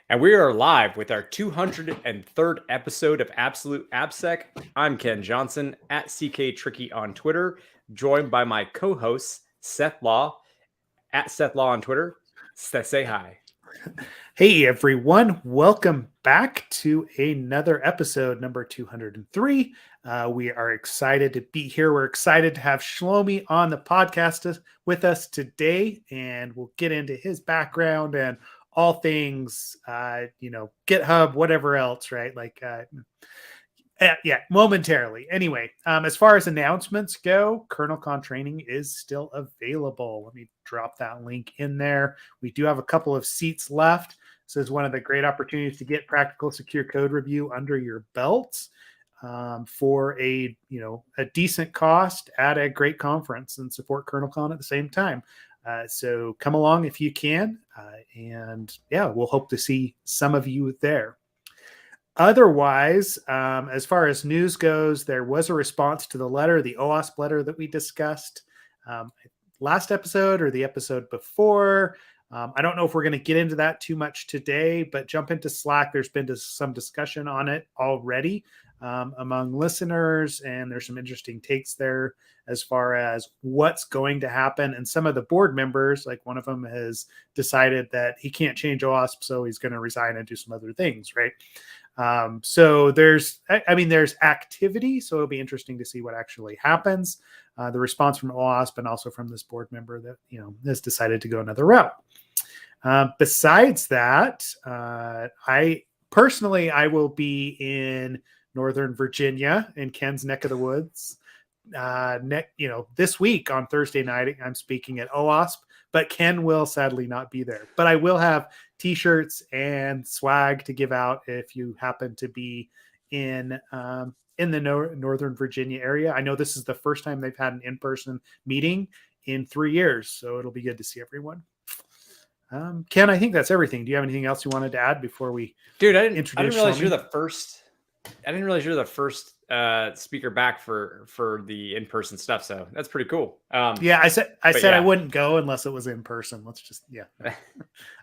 And we are live with our 203rd episode of Absolute AppSec. I'm Ken Johnson at CK Tricky on Twitter, joined by my co-host Seth Law at Seth Law on Twitter. Seth, say hi. Hey everyone, welcome back to another episode, number 203. We are excited to be here. We're excited to have Shlomi on the podcast with us today, and we'll get into his background and all things, GitHub, whatever else, right? Momentarily. Anyway, as far as announcements go, KernelCon training is still available. Let me drop that link in there. We do have a couple of seats left. This is one of the great opportunities to get practical secure code review under your belts for a decent cost at a great conference and support KernelCon at the same time. So come along if you can. We'll hope to see some of you there. Otherwise, as far as news goes, there was a response to the letter, the OWASP letter that we discussed last episode or the episode before. I don't know if we're going to get into that too much today, but jump into Slack. There's been some discussion on it already among listeners, and there's some interesting takes there as far as what's going to happen. And some of the board members, like one of them, has decided that he can't change OWASP, so he's going to resign and do some other things, right? So there's activity, so it'll be interesting to see what actually happens. The response from OWASP and also from this board member that, has decided to go another route. Besides that, I will be in Northern Virginia in Ken's neck of the woods. This week on Thursday night, I'm speaking at OWASP, but Ken will sadly not be there. But I will have t-shirts and swag to give out if you happen to be in the Northern Virginia area. I know this is the first time they've had an in-person meeting in 3 years, so it'll be good to see everyone. Ken, I think that's everything. Do you have anything else you wanted to add before we? Dude, I didn't realize you're the first. I didn't realize you're the first speaker back for the in-person stuff. So that's pretty cool. I said I wouldn't go unless it was in person.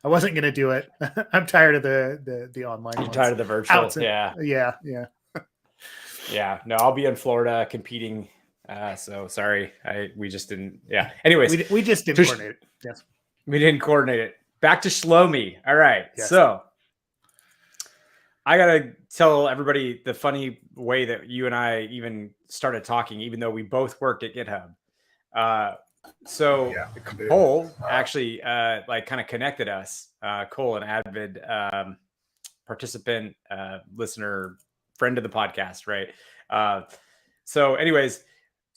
I wasn't going to do it. I'm tired of the online. You're tired of the virtual. Yeah. No, I'll be in Florida competing. So sorry. We just didn't. Yeah. Anyways, we just didn't coordinate it. Yes. We didn't coordinate it. Back to Shlomi. All right. Yes. So I got to tell everybody the funny way that you and I even started talking, even though we both worked at GitHub. Cole actually kind of connected us, Cole, an avid participant, listener, friend of the podcast. Right. So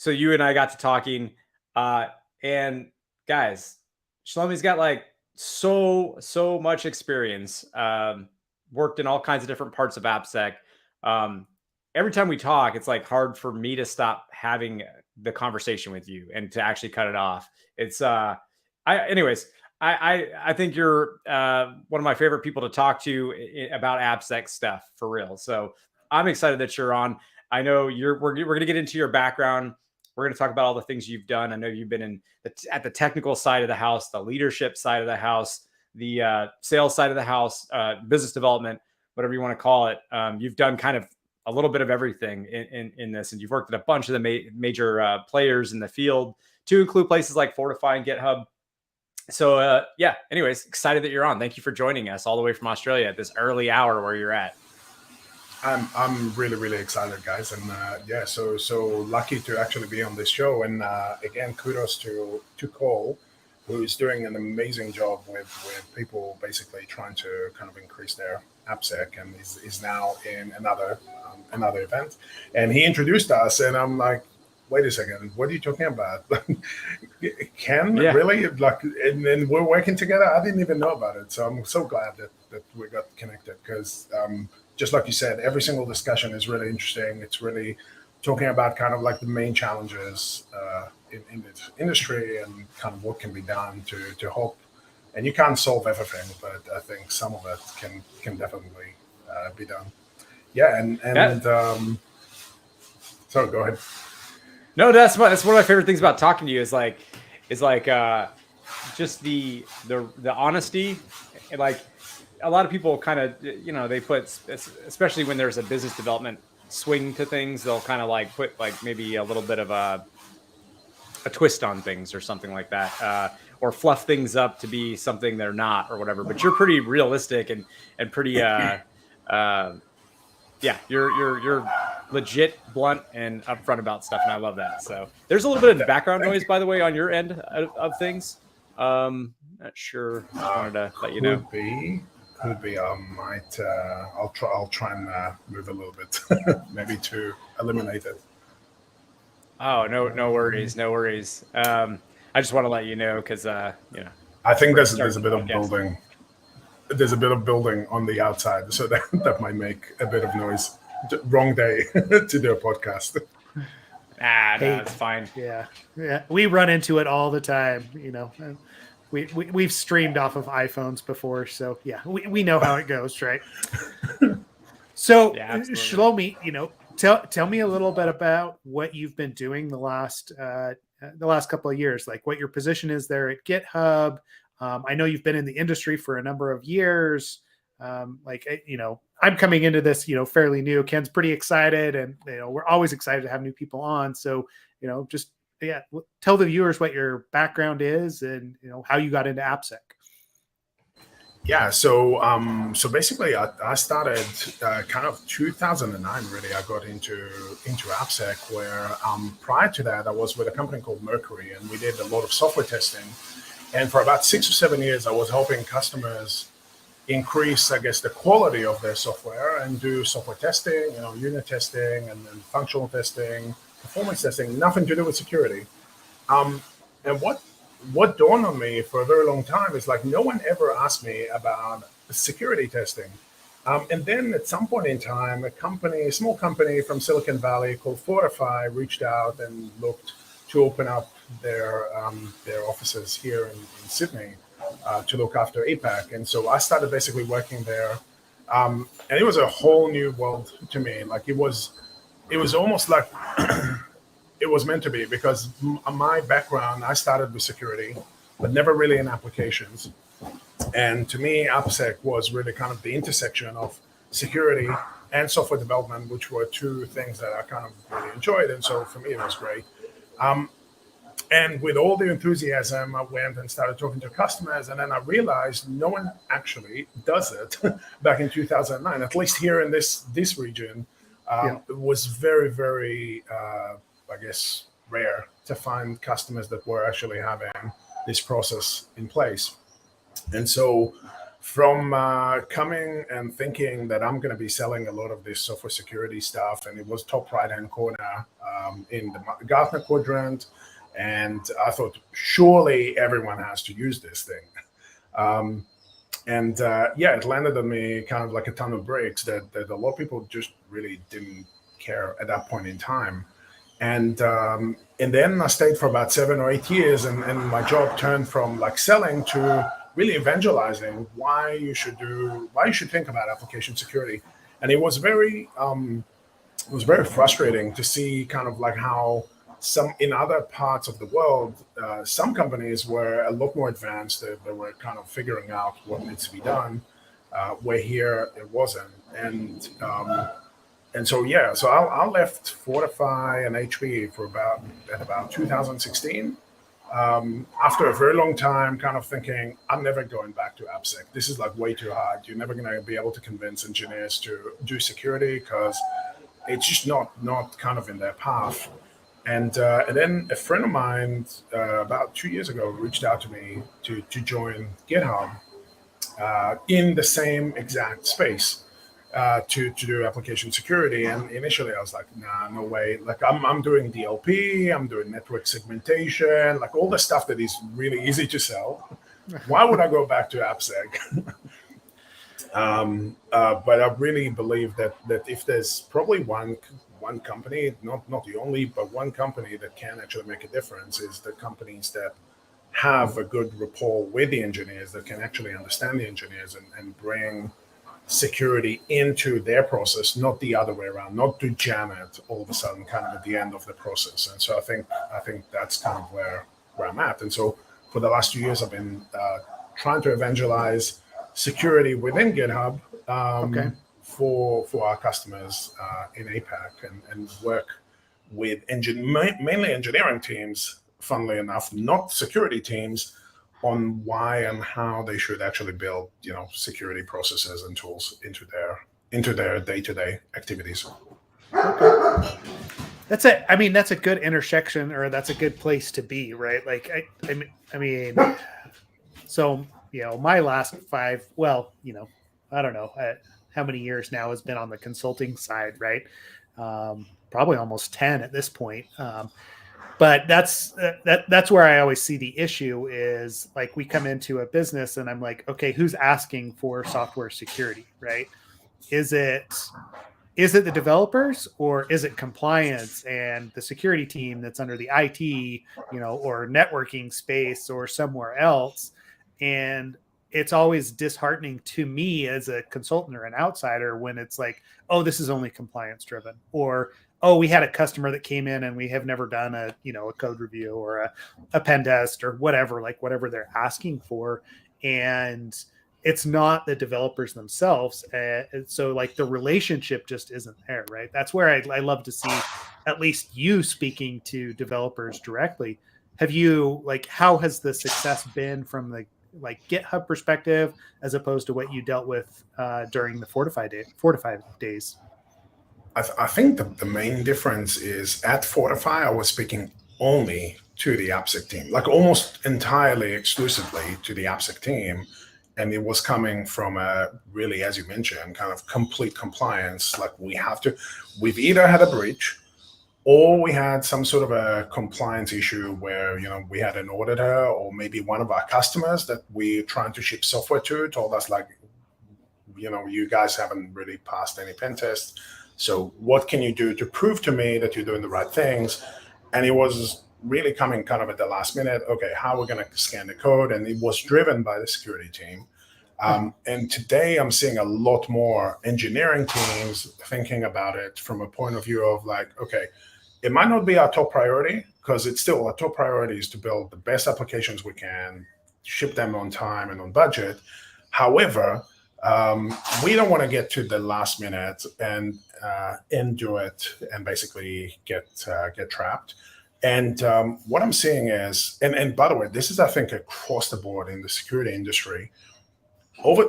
you and I got to talking and guys, Shlomi's got so much experience, worked in all kinds of different parts of AppSec. Every time we talk, it's hard for me to stop having the conversation with you and to actually cut it off. It's I think you're one of my favorite people to talk to about AppSec stuff for real. So I'm excited that you're on. I know we're going to get into your background. We're going to talk about all the things you've done. I know you've been at the technical side of the house, the leadership side of the house, the sales side of the house, business development, whatever you want to call it. You've done kind of a little bit of everything in this, and you've worked at a bunch of the major players in the field, to include places like Fortify and GitHub. So anyways, excited that you're on. Thank you for joining us all the way from Australia at this early hour where you're at. I'm really, really excited, guys. And so lucky to actually be on this show. And again, kudos to Cole, who is doing an amazing job with people basically trying to kind of increase their AppSec, and is now in another event. And he introduced us, and I'm like, wait a second, what are you talking about? Ken, really? And we're working together? I didn't even know about it. So I'm so glad that we got connected, because just like you said, every single discussion is really interesting. It's really talking about kind of the main challenges in this industry and kind of what can be done to help. And you can't solve everything, but I think some of it can definitely be done. Yeah, so go ahead. No, that's one of my favorite things about talking to you is just the honesty. a lot of people kind of, they put, especially when there's a business development swing to things, they'll kind of like put like maybe a little bit of a twist on things or something like that, or fluff things up to be something they're not or whatever. But you're pretty realistic and pretty, yeah, you're legit, blunt, and upfront about stuff, and I love that. So there's a little bit of background noise, by the way, on your end of things. Not sure. Just wanted to let you know. Could be. I might. I'll try and move a little bit, maybe to eliminate it. Oh, no worries. I just want to let you know because I think there's a bit of building. There's a bit of building on the outside, so that might make a bit of noise. Wrong day to do a podcast. No, it's fine. Yeah, we run into it all the time. We've streamed off of iPhones before, so yeah, we know how it goes, right? So, yeah, Shlomi, tell me a little bit about what you've been doing the last couple of years, like what your position is there at GitHub. I know you've been in the industry for a number of years. I'm coming into this, fairly new. Ken's pretty excited, and we're always excited to have new people on. So, just tell the viewers what your background is and how you got into AppSec. Yeah, so basically, I started kind of 2009. Really, I got into AppSec, where prior to that, I was with a company called Mercury, and we did a lot of software testing. And for about 6 or 7 years, I was helping customers increase, I guess, the quality of their software and do software testing, unit testing and functional testing, performance testing, nothing to do with security. And what dawned on me for a very long time is like no one ever asked me about security testing. And then at some point in time, a small company from Silicon Valley called Fortify reached out and looked to open up their offices here in Sydney to look after APAC. And so I started basically working there. And it was a whole new world to me. Like it was almost like it was meant to be, because my background, I started with security, but never really in applications. And to me, AppSec was really kind of the intersection of security and software development, which were two things that I kind of really enjoyed. And so for me, it was great. And with all the enthusiasm, I went and started talking to customers. And then I realized no one actually does it back in 2009, at least here in this region. It was very, very, I guess, rare to find customers that were actually having this process in place. And so from coming and thinking that I'm going to be selling a lot of this software security stuff, and it was top right-hand corner in the Gartner quadrant, and I thought, surely everyone has to use this thing. It landed on me kind of like a ton of bricks that a lot of people just really didn't care at that point in time. And then I stayed for about 7 or 8 years, and my job turned from like selling to really evangelizing why you should think about application security. And it was very frustrating to see kind of like how in other parts of the world, some companies were a lot more advanced. They were kind of figuring out what needs to be done, where here it wasn't. And so I left Fortify and HP for about 2016. After a very long time, kind of thinking, I'm never going back to AppSec. This is like way too hard. You're never going to be able to convince engineers to do security because it's just not kind of in their path. And then a friend of mine about 2 years ago reached out to me to join GitHub in the same exact space. To do application security. And initially I was like, nah, no way. Like I'm doing DLP, I'm doing network segmentation, like all the stuff that is really easy to sell. Why would I go back to AppSec? But I really believe that if there's probably one company, not the only, but one company that can actually make a difference, is the companies that have a good rapport with the engineers, that can actually understand the engineers and bring security into their process, not the other way around, not to jam it all of a sudden kind of at the end of the process. And so I think that's kind of where I'm at. And so for the last 2 years, I've been trying to evangelize security within GitHub Okay. for our customers in APAC and work with mainly engineering teams, funnily enough, not security teams, on why and how they should actually build, security processes and tools into their day-to-day activities. That's it. I mean, that's a good intersection, or that's a good place to be, right? Like, I mean, so my last 5, well, I don't know how many years now has been on the consulting side, right? Probably almost 10 at this point. But that's where I always see the issue is, like, we come into a business and I'm like, okay, who's asking for software security, right? Is it the developers, or is it compliance and the security team that's under the IT, or networking space or somewhere else? And it's always disheartening to me as a consultant or an outsider when it's like, oh, this is only compliance driven, or, oh, we had a customer that came in and we have never done a code review or a pen test or whatever they're asking for. And it's not the developers themselves. So like the relationship just isn't there, right? That's where I love to see at least you speaking to developers directly. Have you, like, how has the success been from the GitHub perspective as opposed to what you dealt with during the 4 to 5 days? I think the main difference is at Fortify, I was speaking only to the AppSec team, like almost entirely exclusively to the AppSec team. And it was coming from a really, as you mentioned, kind of complete compliance. Like we've either had a breach or we had some sort of a compliance issue where, we had an auditor or maybe one of our customers that we're trying to ship software to told us, like, you guys haven't really passed any pen tests. So what can you do to prove to me that you're doing the right things? And it was really coming kind of at the last minute. Okay, how are we going to scan the code? And it was driven by the security team. And today I'm seeing a lot more engineering teams thinking about it from a point of view of like, okay, it might not be our top priority, because it's still our top priority is to build the best applications we can, ship them on time and on budget. However, we don't want to get to the last minute and do it and basically get trapped. And what I'm seeing is, and by the way, this is, I think, across the board in the security industry.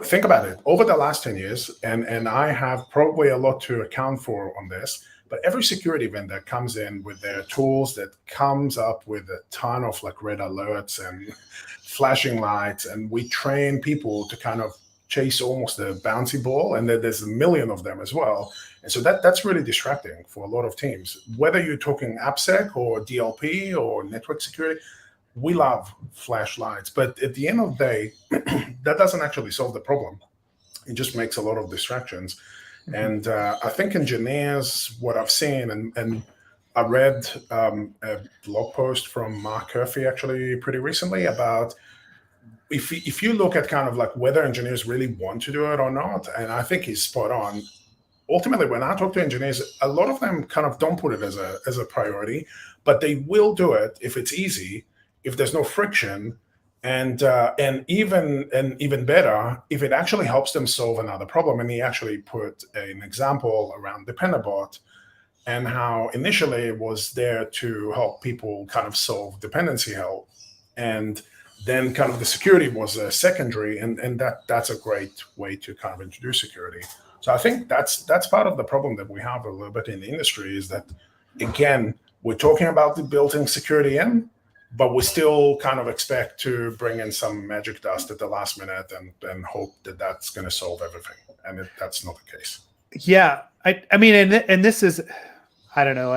Think about it, over the last 10 years, and I have probably a lot to account for on this, but every security vendor comes in with their tools that comes up with a ton of like red alerts and flashing lights, and we train people to kind of chase almost a bouncy ball, and then there's a million of them as well. And so that's really distracting for a lot of teams. Whether you're talking AppSec or DLP or network security, we love flashlights, but at the end of the day, that doesn't actually solve the problem. It just makes a lot of distractions. Mm-hmm. And I think engineers, what I've seen, and I read a blog post from Mark Curphey actually pretty recently about if you look at kind of like whether engineers really want to do it or not, and I think he's spot on. Ultimately, when I talk to engineers, a lot of them kind of don't put it as a priority, but they will do it if it's easy, if there's no friction, and even better, if it actually helps them solve another problem. And he actually put an example around Dependabot and how initially it was there to help people kind of solve dependency help, and then kind of the security was a secondary, and that's a great way to kind of introduce security. So I think that's part of the problem that we have a little bit in the industry is that, again, we're talking about the building security in, but we still kind of expect to bring in some magic dust at the last minute and hope that that's going to solve everything. And that's not the case. Yeah. I mean, and this is, I don't know.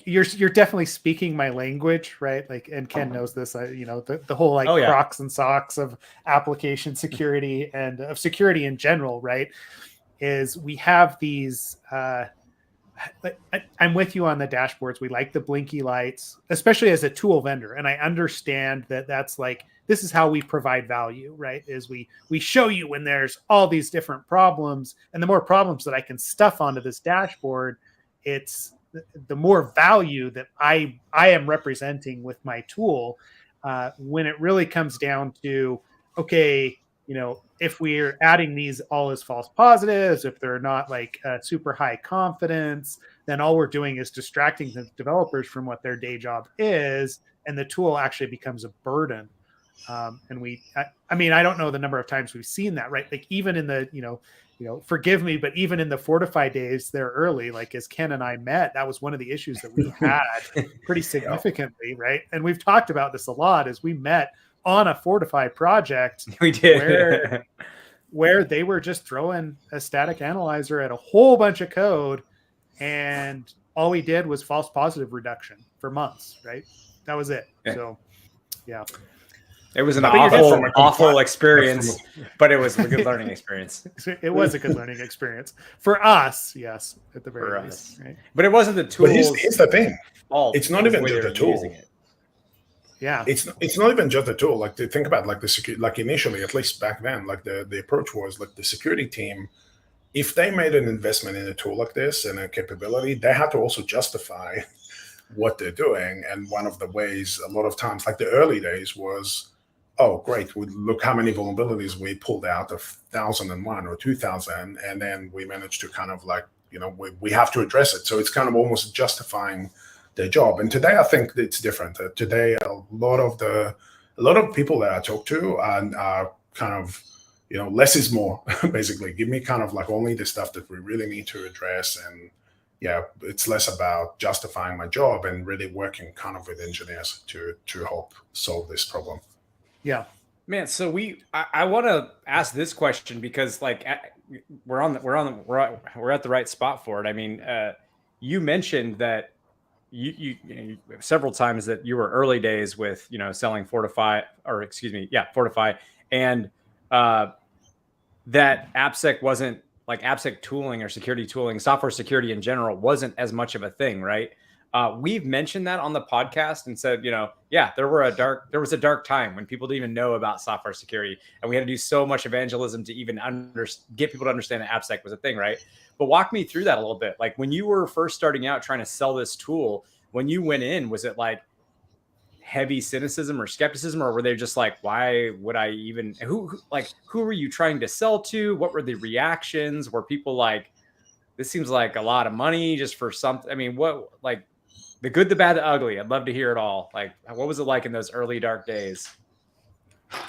You're definitely speaking my language, right? Like, and Ken knows this. The whole Crocs and socks of application security and of security in general, right? Is we have these. I'm with you on the dashboards. We like the blinky lights, especially as a tool vendor, and I understand that that's like this is how we provide value, right? Is we show you when there's all these different problems, and the more problems that I can stuff onto this dashboard, it's the more value that I am representing with my tool. When it really comes down to, okay, if we're adding these all as false positives, if they're not like super high confidence, then all we're doing is distracting the developers from what their day job is, and the tool actually becomes a burden. And I don't know the number of times we've seen that, right? Like even in the, forgive me, but even in the Fortify days there early, like as Ken and I met, that was one of the issues that we had pretty significantly, right? And we've talked about this a lot as we met on a Fortify project. We did. where they were just throwing a static analyzer at a whole bunch of code, and all we did was false positive reduction for months, right? That was it. Yeah. So, yeah. It was an awful experience, but it was a good learning experience. It was a good learning experience for us, yes, at the very least. Right? But it wasn't the tool. But here's the thing. It's not even just the tool. Yeah, it's not even just the tool. Like to think about like the security, like initially, at least back then, like the approach was like the security team, if they made an investment in a tool like this and a capability, they had to also justify what they're doing. And one of the ways, a lot of times, like the early days, was, oh, great, look how many vulnerabilities we pulled out of 1,001 or 2,000, and then we managed to kind of like, we have to address it. So it's kind of almost justifying their job. And today, I think it's different. Today, a lot of people that I talk to are kind of, less is more. Basically, give me kind of like only the stuff that we really need to address, and yeah, it's less about justifying my job and really working kind of with engineers to help solve this problem. Yeah, man. So I want to ask this question because like we're at the right spot for it. I mean, you mentioned that you several times that you were early days with selling Fortify, and that AppSec wasn't like AppSec tooling or security tooling, software security in general wasn't as much of a thing, right? We've mentioned that on the podcast and said, there was a dark time when people didn't even know about software security, and we had to do so much evangelism to even get people to understand that AppSec was a thing, right? But walk me through that a little bit. Like when you were first starting out trying to sell this tool, when you went in, was it like heavy cynicism or skepticism, or were they just like, why would I even, who were you trying to sell to? What were the reactions? Were people like, this seems like a lot of money just for something? I mean, what, like the good, the bad, the ugly? I'd love to hear it all. Like, what was it like in those early dark days?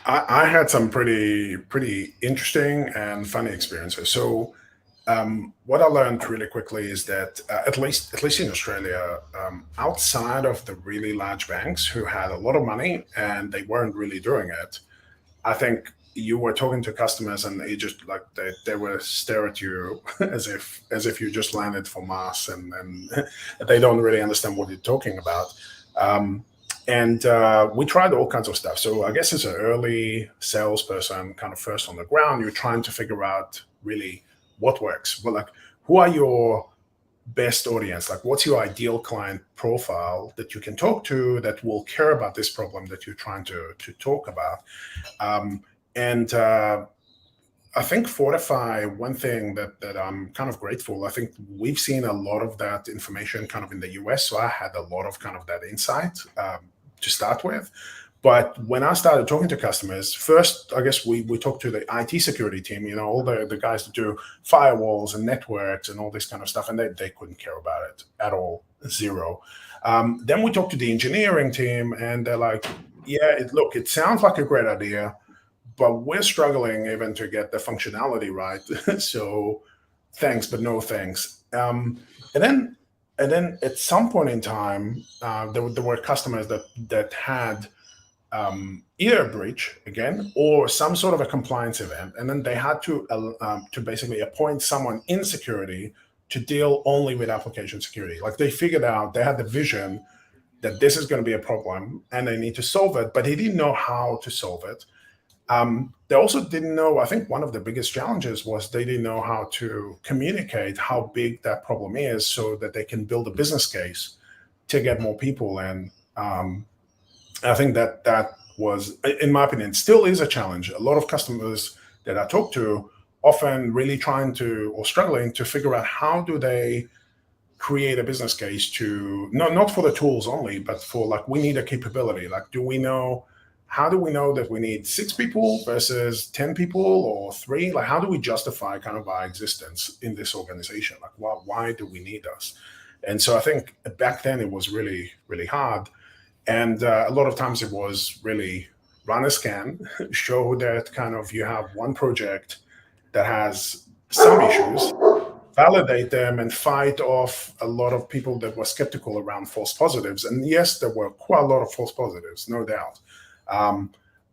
I had some pretty interesting and funny experiences. So what I learned really quickly is that at least in Australia, outside of the really large banks who had a lot of money and they weren't really doing it, I think you were talking to customers and they just like they were stare at you as if you just landed from Mars, and they don't really understand what you're talking about. And we tried all kinds of stuff. So I guess as an early salesperson, kind of first on the ground, you're trying to figure out really what works. Well, like, who are your best audience? Like, what's your ideal client profile that you can talk to that will care about this problem that you're trying to talk about? And I think Fortify, one thing that I'm kind of grateful, I think we've seen a lot of that information kind of in the US. So I had a lot of kind of that insight to start with. But when I started talking to customers, first, I guess we talked to the IT security team, all the guys that do firewalls and networks and all this kind of stuff, and they couldn't care about it at all, zero. Then we talked to the engineering team, and they're like, yeah, it sounds like a great idea, but we're struggling even to get the functionality right. So thanks, but no thanks. And then at some point in time, there were customers that had either a breach again or some sort of a compliance event, and then they had to basically appoint someone in security to deal only with application security. Like they figured out, they had the vision that this is going to be a problem and they need to solve it, but they didn't know how to solve it. They also didn't know, I think one of the biggest challenges was they didn't know how to communicate how big that problem is so that they can build a business case to get more people in. I think that was, in my opinion, still is a challenge. A lot of customers that I talk to often really trying to or struggling to figure out how do they create a business case to, not for the tools only, but for like, we need a capability. Like, do we know how do we know that we need 6 people versus 10 people or 3? Like, how do we justify kind of our existence in this organization? Like, why do we need us? And so I think back then it was really, really hard. And a lot of times it was really run a scan, show that kind of you have one project that has some issues, validate them, and fight off a lot of people that were skeptical around false positives. And yes, there were quite a lot of false positives, no doubt.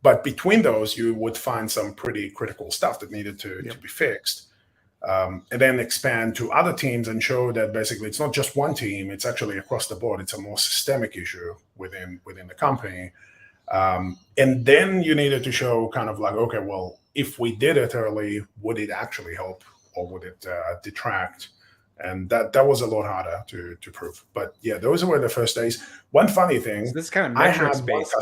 But between those, you would find some pretty critical stuff that needed to be fixed. And then expand to other teams and show that basically it's not just one team, it's actually across the board. It's a more systemic issue within the company. And then you needed to show kind of like, okay, well, if we did it early, would it actually help or would it detract? And that was a lot harder to prove. But yeah, those were the first days. One funny thing, so this kind of metrics based,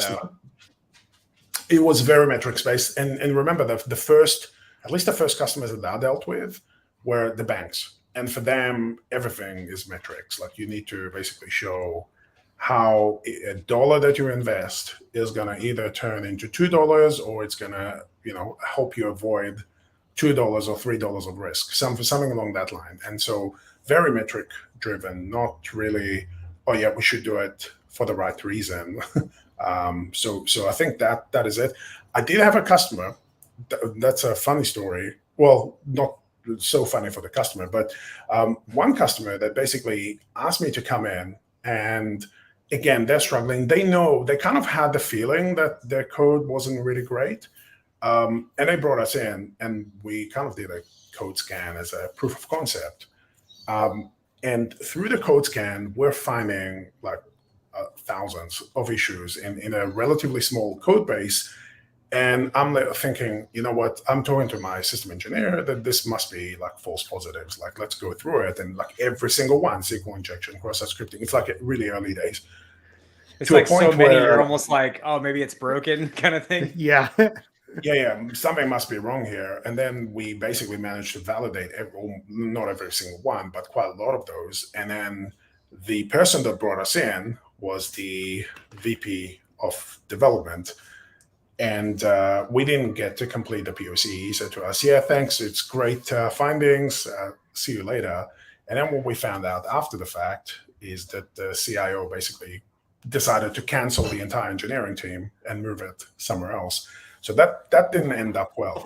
it was very metrics based. And remember, the first, at least the first customers that I dealt with were the banks. And for them, everything is metrics. Like, you need to basically show how a dollar that you invest is going to either turn into $2 or it's going to, help you avoid $2 or $3 of risk, something along that line. And so very metric driven, not really, oh yeah, we should do it for the right reason. So I think that is it. I did have a customer. That's a funny story. Well, not so funny for the customer, but one customer that basically asked me to come in, and again, they're struggling. They kind of had the feeling that their code wasn't really great. And they brought us in, and we kind of did a code scan as a proof of concept. And through the code scan, we're finding like thousands of issues in a relatively small code base. And I'm thinking, you know what? I'm talking to my system engineer that this must be like false positives. Like, let's go through it. And like every single one, SQL injection, cross-site scripting. It's like really early days. It's like so many, you're almost like, oh, maybe it's broken kind of thing. Yeah. Yeah. Something must be wrong here. And then we basically managed to validate not every single one, but quite a lot of those. And then the person that brought us in was the VP of development. And we didn't get to complete the POC. He said to us, yeah, thanks. It's great findings. See you later. And then what we found out after the fact is that the CIO basically decided to cancel the entire engineering team and move it somewhere else. So that didn't end up well.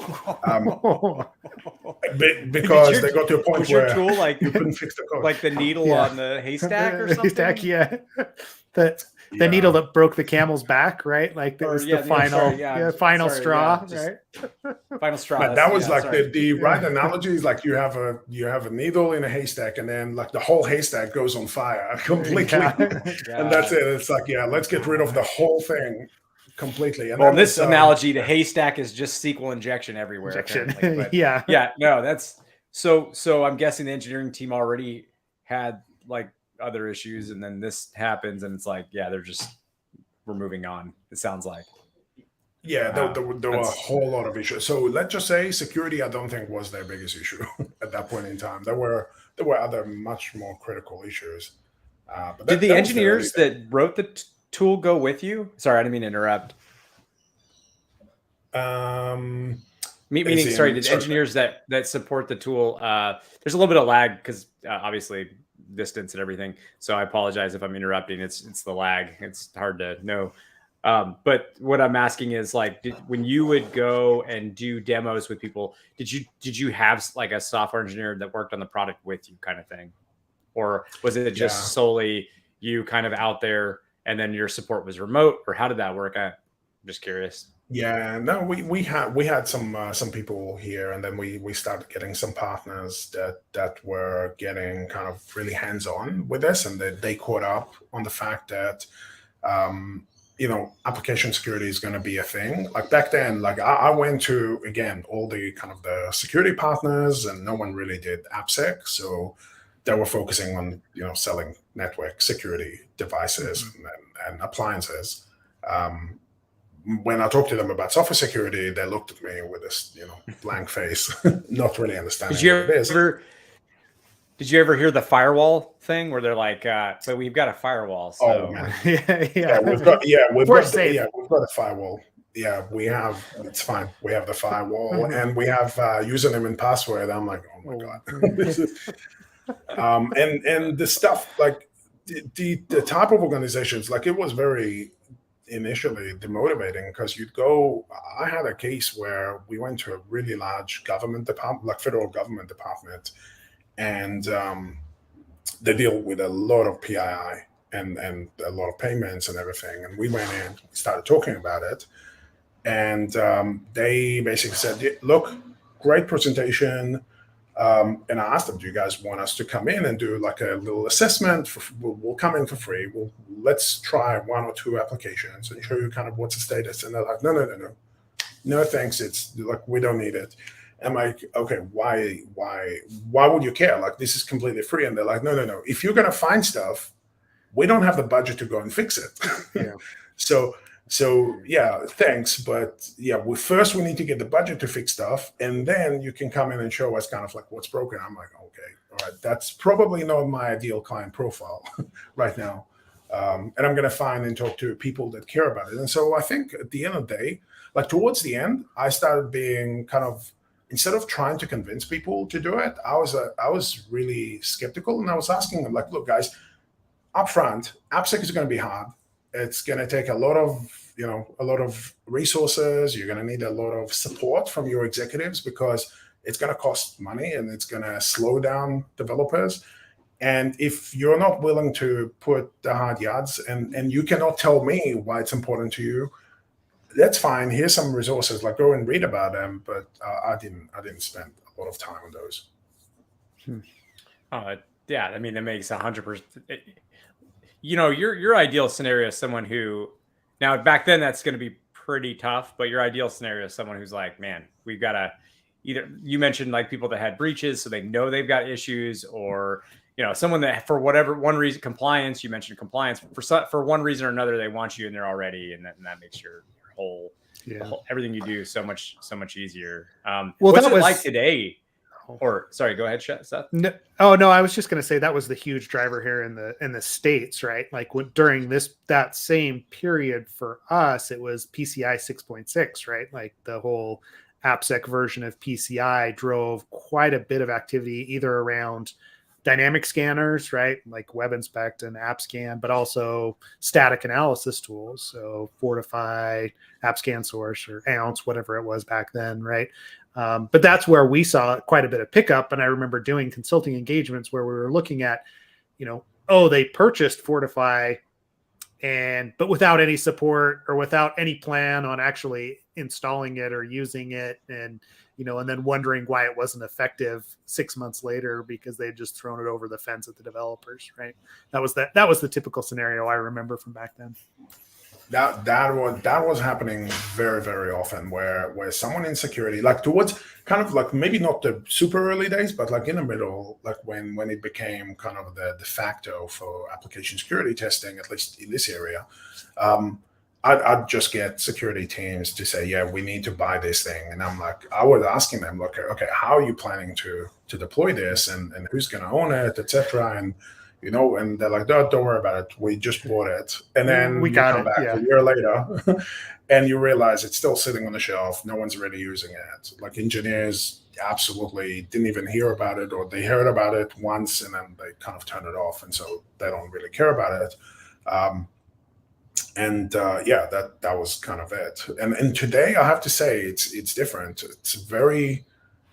Because they got to a point where your tool, like, you couldn't fix the code. Like the needle on the haystack or something? Haystack, yeah. The needle that broke the camel's back, right? Like that was the final straw, right? Final straw. But that was the right analogy is like you have a needle in a haystack, and then like the whole haystack goes on fire completely, and that's it. It's like, yeah, let's get rid of the whole thing completely. And well, this analogy, the haystack is just SQL injection everywhere. But no, that's so. I'm guessing the engineering team already had like other issues, and then this happens, and it's like, yeah, we're moving on. It sounds like. Yeah, there were a whole lot of issues. So let's just say security, I don't think was their biggest issue at that point in time. There were other much more critical issions. But did the engineers that wrote the tool go with you? Sorry, I didn't mean to interrupt. Meaning, sorry, did engineers that support the tool? There's a little bit of lag because obviously distance and everything. So I apologize if I'm interrupting. It's the lag. It's hard to know. But what I'm asking is, like, when you would go and do demos with people, did you have like a software engineer that worked on the product with you, kind of thing, or was it just solely you kind of out there and then your support was remote, or how did that work? I'm just curious. Yeah, no, we had some people here, and then we started getting some partners that were getting kind of really hands-on with this, and they caught up on the fact that application security is going to be a thing. Like back then, like I went to, again, all the kind of the security partners, and no one really did AppSec, so they were focusing on selling network security devices and appliances. When I talked to them about software security, they looked at me with this, blank face, not really understanding what it is. Did you ever hear the firewall thing where they're like, so we've got a firewall. So. Oh man. Yeah, we've got a firewall. Yeah, it's fine. We have the firewall and we have username and password. I'm like, oh my God. And the stuff like the type of organizations, like it was very initially demotivating because I had a case where we went to a really large government department, like federal government department, and they deal with a lot of PII and a lot of payments and everything. And we went in, started talking about it, and they basically said, "Look, great presentation." And I asked them, "Do you guys want us to come in and do like a little assessment? We'll come in for free. Let's try 1 or 2 applications and show you kind of what's the status." And they're like, "No, thanks. It's like we don't need it." I'm like, "Okay, why would you care? Like this is completely free." And they're like, "No. If you're gonna find stuff, we don't have the budget to go and fix it." Yeah. So yeah, thanks, but yeah, we need to get the budget to fix stuff, and then you can come in and show us kind of like what's broken. I'm like, okay, all right, that's probably not my ideal client profile right now, and I'm gonna find and talk to people that care about it. And so I think at the end of the day, like towards the end, I started being kind of, instead of trying to convince people to do it, I was really skeptical, and I was asking them like, look, guys, upfront, AppSec is going to be hard. It's going to take a lot of resources. You're going to need a lot of support from your executives because it's going to cost money and it's going to slow down developers. And if you're not willing to put the hard yards and you cannot tell me why it's important to you, that's fine. Here's some resources, like go and read about them. But I didn't spend a lot of time on those. Yeah, I mean, that makes 100%. Your ideal scenario is someone who, now back then that's going to be pretty tough, but your ideal scenario is someone who's like, man, we've got to either, you mentioned like people that had breaches, so they know they've got issues, or someone that for whatever one reason, compliance, you mentioned compliance, for one reason or another, they want you in there already, and that makes your whole, everything you do so much easier. Well, what's it like today? Or sorry, go ahead, Seth. No, I was just going to say that was the huge driver here in the States, right? Like during that same period for us, it was PCI 6.6, right? Like the whole AppSec version of PCI drove quite a bit of activity, either around dynamic scanners, right? Like Web Inspect and AppScan, but also static analysis tools. So Fortify, AppScan Source, or Ounce, whatever it was back then, right? But that's where we saw quite a bit of pickup. And I remember doing consulting engagements where we were looking at, they purchased Fortify but without any support or without any plan on actually installing it or using it. And then wondering why it wasn't effective 6 months later because they had just thrown it over the fence at the developers, right? That was the typical scenario I remember from back then. That was happening very, very often where someone in security, like towards kind of like maybe not the super early days, but like in the middle, like when it became kind of the de facto for application security testing, at least in this area, I'd just get security teams to say, yeah, we need to buy this thing. And I'm like, I was asking them, look, okay, how are you planning to deploy this and who's going to own it, etc. And and they're like, don't worry about it. We just bought it. And then we got come back a year later and you realize it's still sitting on the shelf. No one's really using it. Like engineers absolutely didn't even hear about it, or they heard about it once and then they kind of turned it off. And so they don't really care about it. That was kind of it. And today I have to say it's different. It's very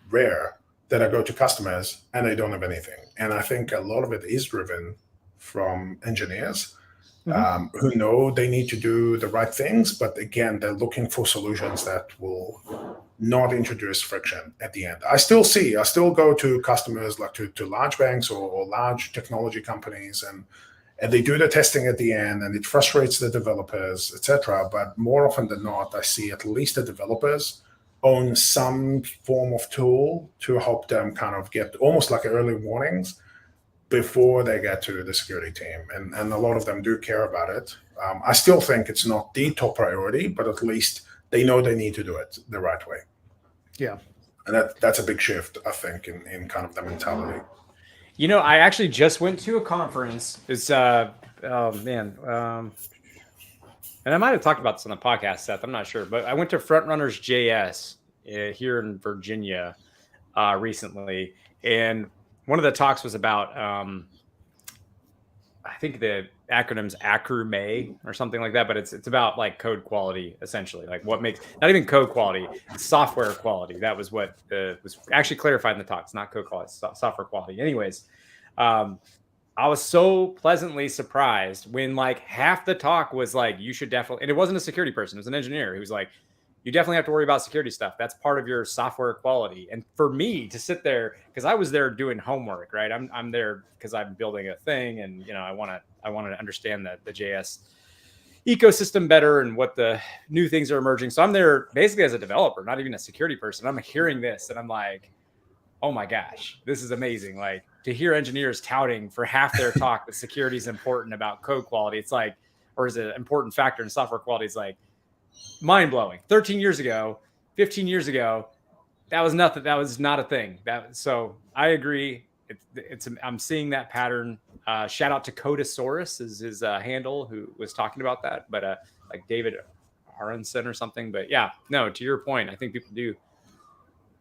rare that I go to customers and they don't have anything. And I think a lot of it is driven from engineers who know they need to do the right things. But again, they're looking for solutions that will not introduce friction at the end. I still go to customers like to large banks or large technology companies and they do the testing at the end and it frustrates the developers, etc. But more often than not, I see at least the developers own some form of tool to help them kind of get almost like early warnings before they get to the security team. And a lot of them do care about it. I still think it's not the top priority, but at least they know they need to do it the right way. Yeah. And that's a big shift, I think, in kind of the mentality. I actually just went to a conference. It's And I might have talked about this on the podcast, Seth. I'm not sure, but I went to Frontrunners JS here in Virginia recently, and one of the talks was about I think the acronym's AcruMay or something like that, but it's about like code quality essentially, like what makes not even code quality, software quality. That was what was actually clarified in the talk. It's not code quality, it's software quality. Anyways, I was so pleasantly surprised when like half the talk was like, you should definitely, and it wasn't a security person, it was an engineer who was like, you definitely have to worry about security stuff. That's part of your software quality. And for me to sit there, because I was there doing homework, right? I'm there because I'm building a thing, and I want to understand the JS ecosystem better and what the new things are emerging. So I'm there basically as a developer, not even a security person. I'm hearing this and I'm like, oh my gosh, this is amazing. Like to hear engineers touting for half their talk that security is important about code quality. It's like, or is it an important factor in software quality? It's like mind blowing. 13 years ago, 15 years ago, that was nothing. That was not a thing. So I agree. I'm seeing that pattern. Shout out to Codasaurus is his handle, who was talking about that, but like David Aronson or something. But yeah, no, to your point, I think people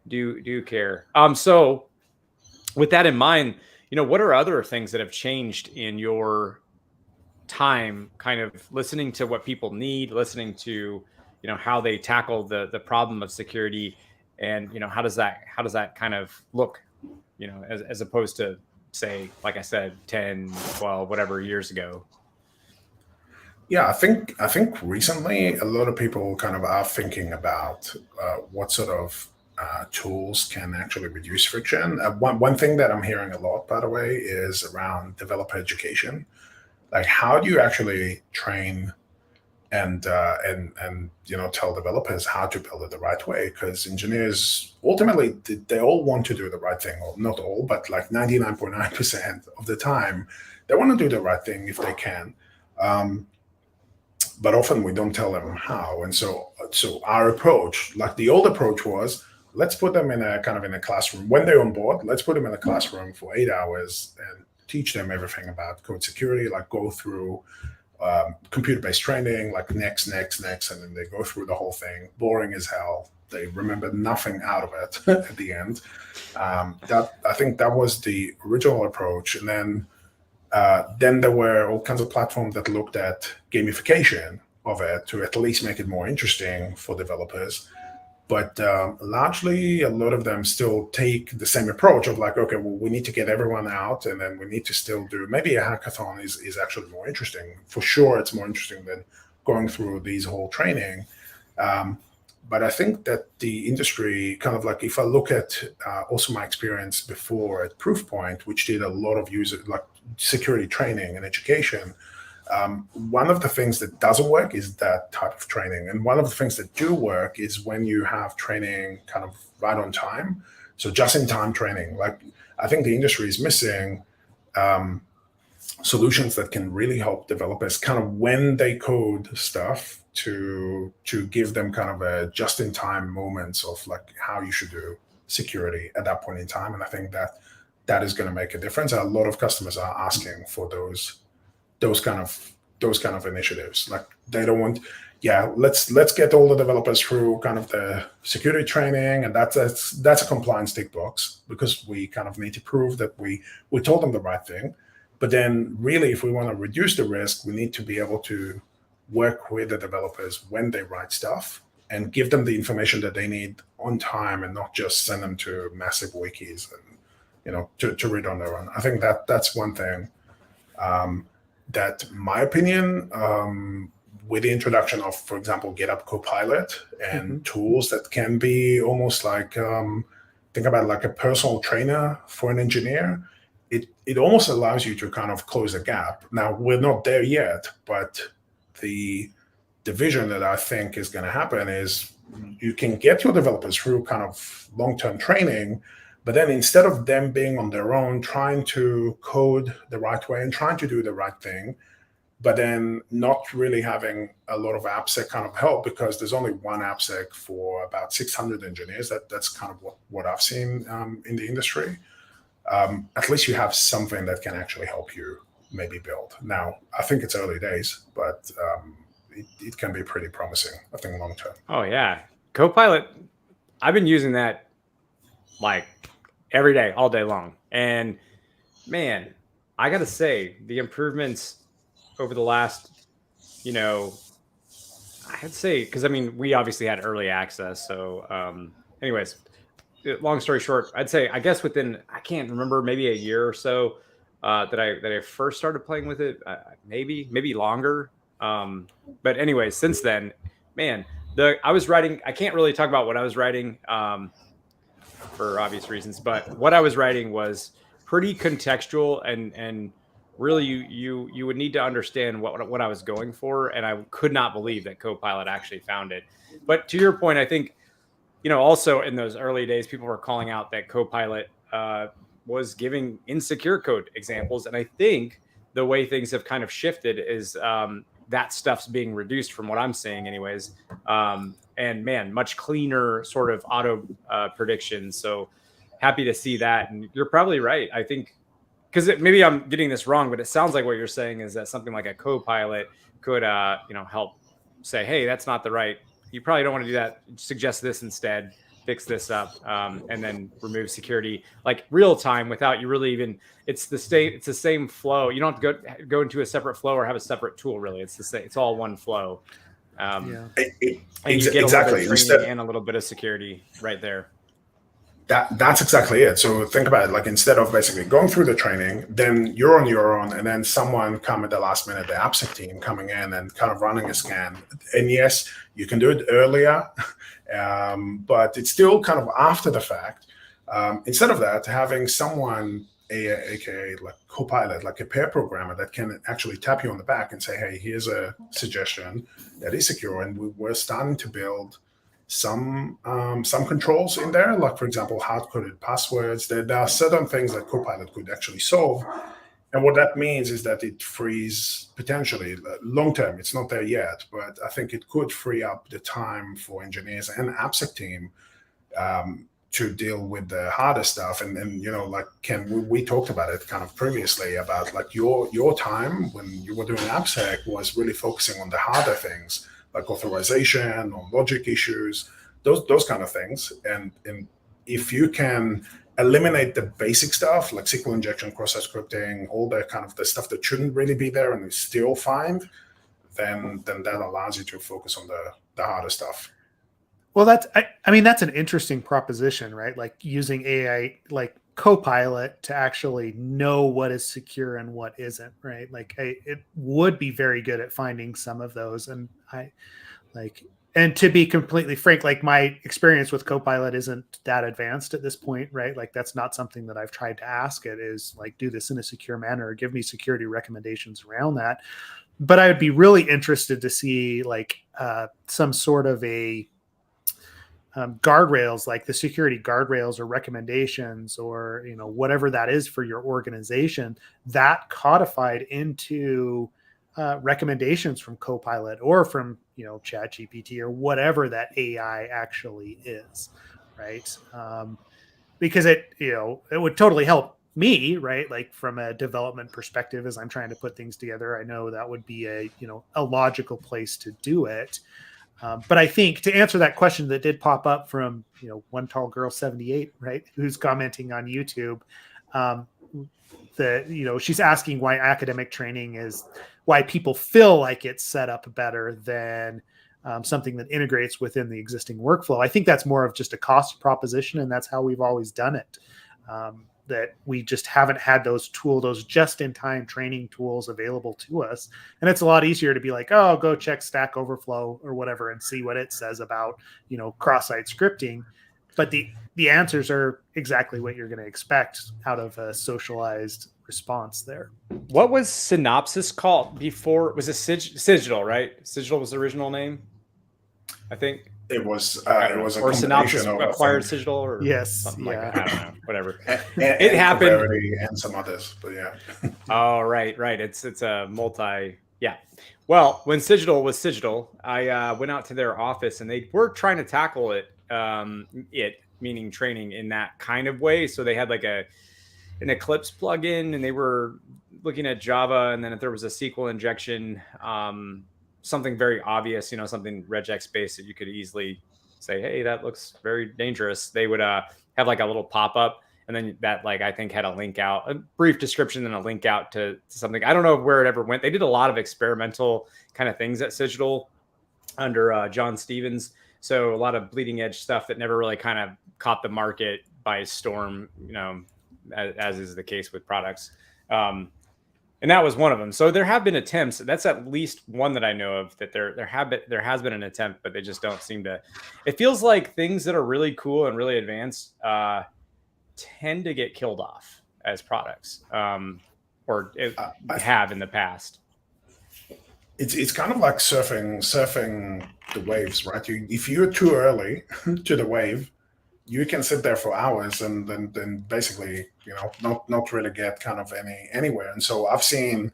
do care. So with that in mind, what are other things that have changed in your time, kind of listening to what people need, listening to, how they tackle the problem of security, and, how does that kind of look, as opposed to, say, like I said, 10, 12, whatever years ago? Yeah, I think recently a lot of people kind of are thinking about what sort of tools can actually reduce friction. One thing that I'm hearing a lot, by the way, is around developer education. Like, how do you actually train and tell developers how to build it the right way? Because engineers ultimately they all want to do the right thing, or not all, but like 99.9% of the time they want to do the right thing if they can. But often we don't tell them how. And so our approach, like the old approach was, let's put them in a classroom. When they're on board, let's put them in a classroom for 8 hours and teach them everything about code security, like go through computer-based training, like next, and then they go through the whole thing. Boring as hell. They remember nothing out of it at the end. I think that was the original approach. And then there were all kinds of platforms that looked at gamification of it to at least make it more interesting for developers. But largely, a lot of them still take the same approach of like, okay, well, we need to get everyone out, and then we need to still do, maybe a hackathon is actually more interesting. For sure, it's more interesting than going through these whole training. But I think that the industry, kind of like, if I look at also my experience before at Proofpoint, which did a lot of user like security training and education, one of the things that doesn't work is that type of training. And one of the things that do work is when you have training kind of right on time. So just in time training. Like, I think the industry is missing solutions that can really help developers kind of when they code stuff to give them kind of a just in time moments of like how you should do security at that point in time. And I think that is going to make a difference. A lot of customers are asking for those kind of initiatives. Like, they don't want, let's get all the developers through kind of the security training, and that's a compliance tick box, because we kind of need to prove that we told them the right thing. But then really, if we want to reduce the risk, we need to be able to work with the developers when they write stuff and give them the information that they need on time, and not just send them to massive wikis and to read on their own. I think that's one thing. That, my opinion, with the introduction of, for example, GitHub Copilot and tools that can be almost like, think about like a personal trainer for an engineer, it almost allows you to kind of close a gap. Now, we're not there yet, but the vision that I think is going to happen is you can get your developers through kind of long-term training, but then instead of them being on their own, trying to code the right way and trying to do the right thing, but then not really having a lot of AppSec kind of help, because there's only one AppSec for about 600 engineers. That's kind of what I've seen in the industry. At least you have something that can actually help you maybe build. Now, I think it's early days, but it can be pretty promising, I think, long term. Oh yeah, Copilot. I've been using that like every day, all day long, and man, I gotta say the improvements over the last, I'd say, because I mean we obviously had early access, so anyways, long story short, I'd say I guess within, I can't remember, maybe a year or so that I first started playing with it, maybe longer. But anyways, since then, man, I was writing. I can't really talk about what I was writing for obvious reasons, but what I was writing was pretty contextual, and really you would need to understand what I was going for, and I could not believe that Copilot actually found it. But to your point, I think, also in those early days, people were calling out that Copilot was giving insecure code examples. And I think the way things have kind of shifted is that stuff's being reduced from what I'm seeing anyways. And man, much cleaner sort of auto predictions. So happy to see that. And you're probably right. I think, because maybe I'm getting this wrong, but it sounds like what you're saying is that something like a Copilot could, help say, hey, that's not the right, you probably don't want to do that. Suggest this instead, fix this up, and then remove security like real time without you really even, it's the same flow. You don't have to go into a separate flow or have a separate tool. Really, it's the same. It's all one flow. And you get a little bit of training and a little bit of security right there. That's exactly it. So think about it, like instead of basically going through the training, then you're on your own, and then someone come at the last minute, the AppSec team coming in and kind of running a scan. And yes, you can do it earlier, but it's still kind of after the fact. Instead of that, having someone, aka like Copilot, like a pair programmer that can actually tap you on the back and say, hey, here's a suggestion that is secure. And we're starting to build some controls in there, like for example, hard-coded passwords. There are certain things that Copilot could actually solve, and what that means is that it frees potentially long term. It's not there yet, but I think it could free up the time for engineers and AppSec team to deal with the harder stuff. And like Ken, we talked about it kind of previously about like your time when you were doing AppSec was really focusing on the harder things, like authorization or logic issues, those kind of things. And if you can eliminate the basic stuff like SQL injection, cross-site scripting, all that kind of the stuff that shouldn't really be there and is still fine, then that allows you to focus on the harder stuff. Well, that's an interesting proposition, right? Like using AI, like Copilot, to actually know what is secure and what isn't, right? Like it would be very good at finding some of those. And to be completely frank, like my experience with Copilot isn't that advanced at this point, right? Like that's not something that I've tried to ask it, is like, do this in a secure manner or give me security recommendations around that. But I would be really interested to see like some sort of a guardrails, like the security guardrails or recommendations, or whatever that is for your organization, that codified into recommendations from Copilot or from ChatGPT or whatever that AI actually is, right? Because it would totally help me, right? Like from a development perspective, as I'm trying to put things together, I know that would be a logical place to do it. But I think to answer that question that did pop up from one tall girl 78, right, who's commenting on YouTube, she's asking why academic training why people feel like it's set up better than something that integrates within the existing workflow. I think that's more of just a cost proposition, and that's how we've always done it. That we just haven't had those just-in-time training tools available to us. And it's a lot easier to be like, oh, go check Stack Overflow or whatever and see what it says about, cross-site scripting. But the answers are exactly what you're going to expect out of a socialized response there. What was Synopsys called before? Was it Cigital, right? Cigital was the original name, I think. It was a or Synopsys acquired Cigital, or something like that. I don't know, whatever. It happened, and some others, but yeah. Oh, right. It's a multi. Yeah. Well, when Cigital was Cigital, I went out to their office and they were trying to tackle it, meaning training in that kind of way. So they had like an Eclipse plugin, and they were looking at Java, and then if there was a SQL injection something very obvious, something regex based that you could easily say, hey, that looks very dangerous, they would have like a little pop-up, and then that like I think had a link out, a brief description and a link out to something. I don't know where it ever went. They did a lot of experimental kind of things at Cigital under John Stevens. So a lot of bleeding edge stuff that never really kind of caught the market by storm, as is the case with products. And that was one of them. So there have been attempts. That's at least one that I know of, that there has been an attempt, but they just don't seem to. It feels like things that are really cool and really advanced tend to get killed off as products, or have in the past. It's kind of like surfing the waves, right? If you're too early to the wave, you can sit there for hours and then basically, not really get kind of anywhere. And so I've seen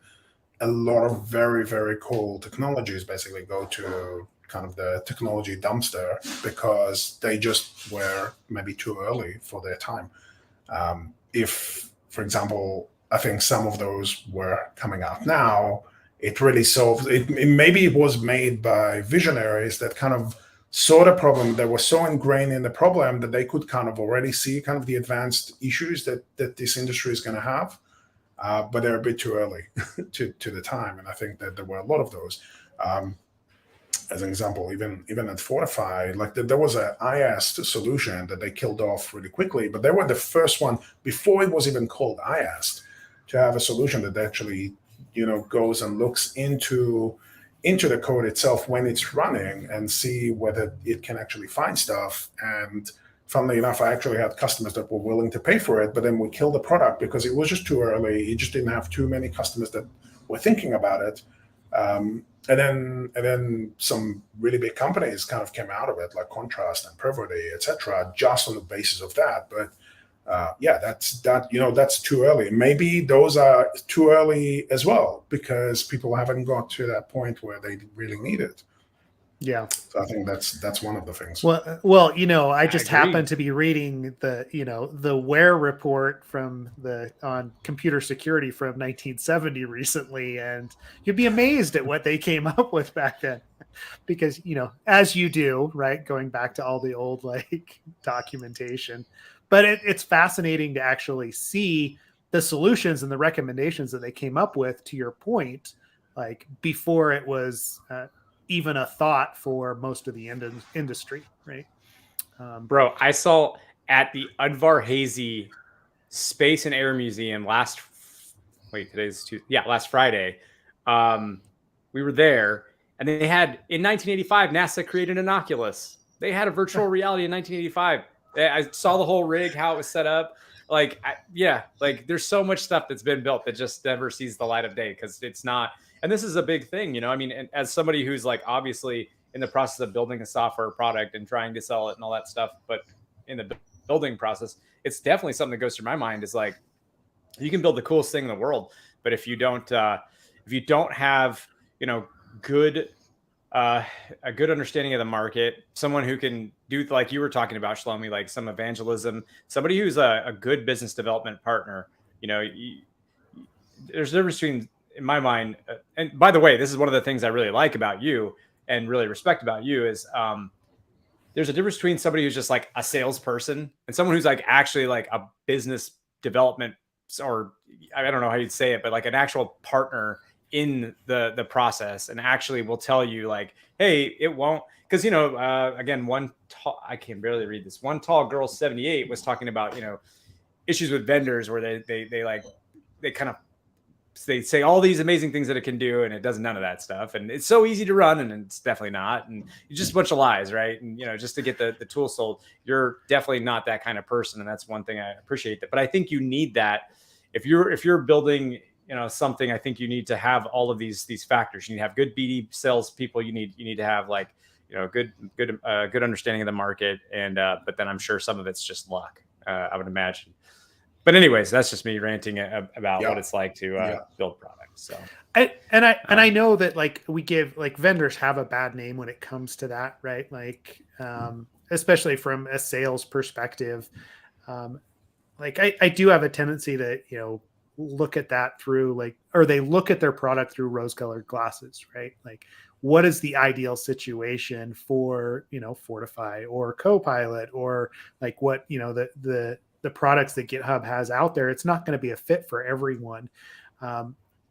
a lot of very, very cool technologies basically go to kind of the technology dumpster because they just were maybe too early for their time. If, for example, I think some of those were coming out now, it really solves it. Maybe it was made by visionaries that kind of saw the problem, that were so ingrained in the problem that they could kind of already see kind of the advanced issues that this industry is going to have, but they're a bit too early to the time. And I think that there were a lot of those. As an example, even at Fortify, like there was an IAST solution that they killed off really quickly, but they were the first one before it was even called IAST to have a solution that actually goes and looks into the code itself when it's running and see whether it can actually find stuff. And funnily enough, I actually had customers that were willing to pay for it, but then we killed the product because it was just too early. It just didn't have too many customers that were thinking about it. And then some really big companies kind of came out of it, like Contrast and Prevody, etc., just on the basis of that. But that's too early. Maybe those are too early as well because people haven't got to that point where they really need it. Yeah. So I think that's one of the things. Well, I just happened to be reading the Ware report on computer security from 1970 recently, and you'd be amazed at what they came up with back then. Because, as you do, right, going back to all the old documentation. But it's fascinating to actually see the solutions and the recommendations that they came up with, to your point, before it was even a thought for most of the industry, right? Bro, I saw at the Udvar Hazy Space and Air Museum last Friday. We were there, and they had, in 1985, NASA created an Oculus. They had a virtual reality in 1985. I saw the whole rig, how it was set up. There's so much stuff that's been built that just never sees the light of day because it's not. And this is a big thing, and as somebody who's obviously in the process of building a software product and trying to sell it and all that stuff, but in the building process, it's definitely something that goes through my mind is you can build the coolest thing in the world, but if you don't have, a good understanding of the market, someone who can do, like you were talking about, Shlomi, some evangelism, somebody who's a good business development partner, there's a difference between, in my mind, and by the way, this is one of the things I really like about you and really respect about you is there's a difference between somebody who's just a salesperson and someone who's actually a business development, or I don't know how you'd say it, but an actual partner in the process, and actually will tell you hey, it won't, because again, I can barely read this. One tall girl 78 was talking about issues with vendors where they say all these amazing things that it can do, and it does none of that stuff, and it's so easy to run, and it's definitely not, and it's just a bunch of lies, right? And just to get the tool sold, you're definitely not that kind of person, and that's one thing I appreciate. That, but I think you need that if you're building something. I think you need to have all of these factors. You need to have good BD sales people. You need to have good understanding of the market, and but then I'm sure some of it's just luck. I would imagine. But anyways, that's just me ranting about what it's like to build products. So, I know that we give vendors have a bad name when it comes to that, right? Especially from a sales perspective. I do have a tendency to look at that through or they look at their product through rose-colored glasses, right? what is the ideal situation for, Fortify or Copilot, or like what, the products that GitHub has out there. It's not going to be a fit for everyone.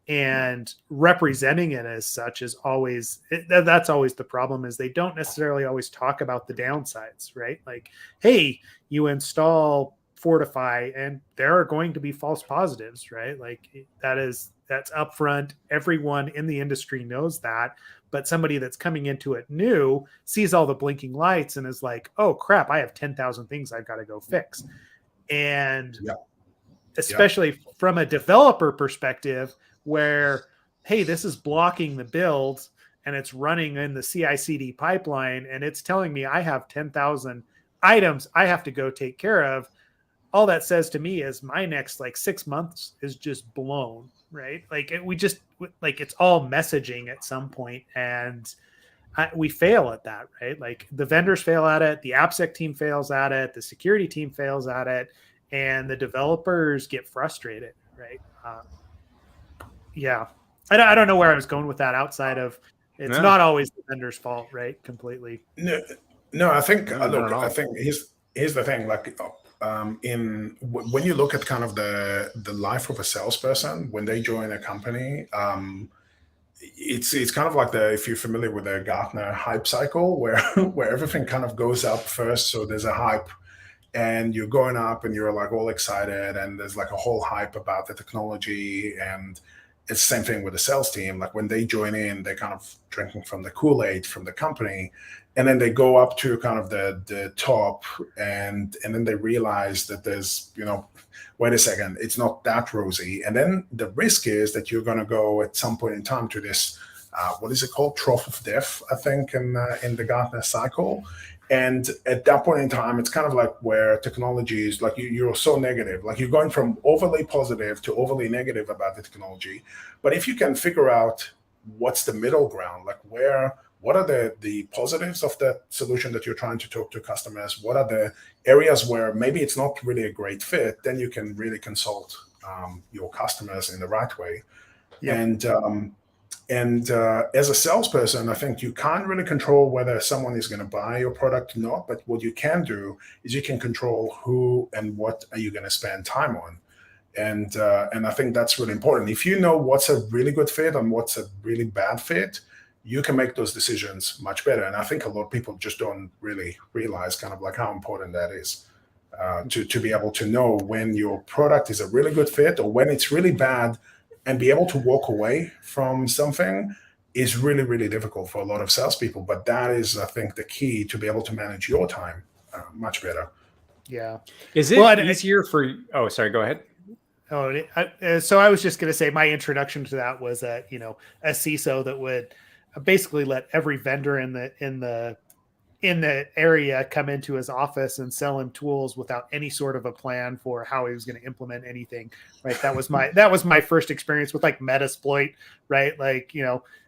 And representing it as such is always, that's always the problem, is they don't necessarily always talk about the downsides, right? Like, hey, you install Fortify and there are going to be false positives, right? Like that's upfront. Everyone in the industry knows that, but somebody that's coming into it new sees all the blinking lights and is like, oh crap, I have 10,000 things I've got to go fix. And especially from a developer perspective, where, hey, this is blocking the build and it's running in the CI/CD pipeline and it's telling me I have 10,000 items I have to go take care of. All that says to me is my next 6 months is just blown, right? Like it's all messaging at some point, and we fail at that, right? Like the vendors fail at it, the AppSec team fails at it, the security team fails at it, and the developers get frustrated, right? I don't know where I was going with that outside of it's not always the vendor's fault, right? Completely. No, I think I think here's the thing. Like when you look at kind of the life of a salesperson when they join a company, it's kind of like if you're familiar with the Gartner hype cycle, where where everything kind of goes up first. So there's a hype, and you're going up, and you're like all excited, and there's like a whole hype about the technology, and it's the same thing with the sales team. Like when they join in, they're kind of drinking from the Kool-Aid from the company, and then they go up to kind of the top, and then they realize that there's, wait a second, it's not that rosy. And then the risk is that you're going to go at some point in time to this, what is it called? Trough of death, I think, in the Gartner cycle. And at that point in time, it's kind of like where technology is like you're so negative, like you're going from overly positive to overly negative about the technology. But if you can figure out what's the middle ground, like what are the positives of the solution that you're trying to talk to customers? What are the areas where maybe it's not really a great fit? Then you can really consult your customers in the right way. Yep. And as a salesperson, I think you can't really control whether someone is going to buy your product or not. But what you can do is you can control who and what are you going to spend time on. And I think that's really important. If you know what's a really good fit and what's a really bad fit, you can make those decisions much better. And I think a lot of people just don't really realize kind of like how important that is to be able to know when your product is a really good fit or when it's really bad. And be able to walk away from something is really, really difficult for a lot of salespeople. But that is, I think, the key to be able to manage your time much better. Yeah. Is it easier for? Oh, sorry. Go ahead. So I was just going to say my introduction to that was a CISO that would basically let every vendor in the area come into his office and sell him tools without any sort of a plan for how he was going to implement anything. Right. That was my first experience with like Metasploit, right? Like,